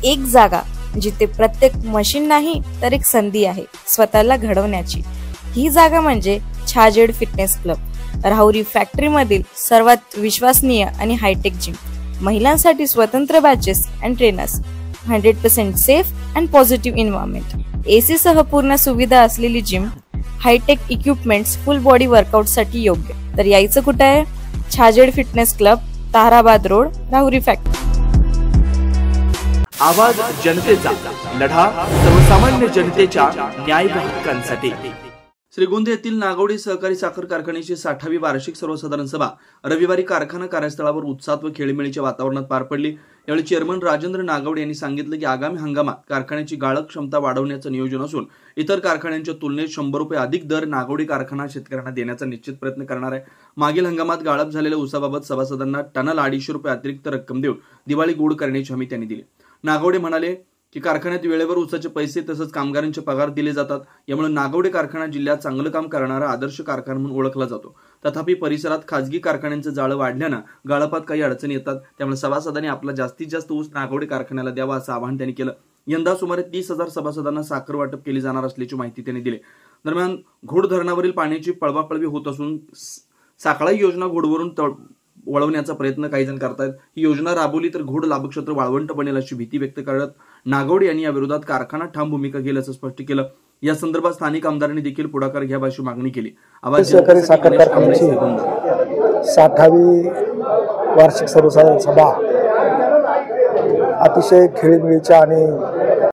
एक जागा जिथे प्रत्येक मशीन नाही तर एक संधी आहे स्वतःला घडवण्याची। ही जागा म्हणजे Chhajed fitness club, Rahuri factory मधील सर्वात विश्वसनीय आणि हायटेक जिम। महिलांसाठी स्वतंत्र batches and trainers, 100% safe and positive environment, AC सह पूर्ण सुविधा असलेली gym, hitech equipments, full body workout साठी योग्य। तर यायचं कुठे आहे? Chhajed fitness club, Tarabad road, Rahuri factory. आवाज जनतेचा, लढा सर्वसामान्य जनतेच्या न्याय व हक्कांसाठी। श्रीगोंदा येथील नागवडी सहकारी साखर कारखान्याची 60वी वार्षिक सर्वसाधारण सभा रविवारी कारखाना कार्यस्थळावर उत्साह व खेळीमेळीच्या वातावरणात पार पडली। यावेळी चेअरमन राजेंद्र नागवडे यांनी सांगितलं की आगामी हंगामात कारखान्याची गाळप क्षमता वाढवण्याचं नियोजन असून इतर कारखान्यांच्या तुलनेत 100 रुपये अधिक दर नागवडी कारखाना शेतकऱ्यांना देण्याचा निश्चित प्रयत्न करणार आहे। मागील हंगामात गाळप झालेल्या ऊसाबाबत सभासदांना टनाला 250 रुपये अतिरिक्त रक्कम देऊन दिवाळी गोड करण्याची हमी त्यांनी दिली। नागवडे म्हणाले की कारखान्यात वेळेवर ऊसाचे पैसे तसंच कामगारांचे पगार दिले जातात, यामुळे नागवडे कारखाना जिल्ह्यात चांगलं काम करणारा आदर्श कारखाना म्हणून ओळखला जातो। तथापि परिसरात खासगी कारखान्यांचं जाळं वाढल्यानं गाळपात काही अडचणी येतात, त्यामुळे सभासदांनी आपला जास्तीत जास्त ऊस नागवडे कारखान्याला द्यावा असं आवाहन त्यांनी केलं। यंदा सुमारे 30,000 सभासदांना साखर वाटप केली जाणार असल्याची माहिती त्यांनी दिली। दरम्यान घोड धरणावरील पाण्याची पळवापळवी होत असून साखळाई योजना घोडवरून वळवण्याचा प्रयत्न काही जण करतायत। ही योजना राबवली तर घोड लाभक्षेत्र वाळवंट बनेल अशी भीती व्यक्त करत नागवडे यांनी या विरोधात कारखाना ठाम भूमिका घेईल असं स्पष्ट केलं। या संदर्भात स्थानिक आमदारांनी देखील पुढाकार घ्यावा अशी मागणी केली। आवाज सहकारी साखर कारखान्याची 60वी वार्षिक सर्वसाधारण सभा अतिशय खेळीमेळीच्या आणि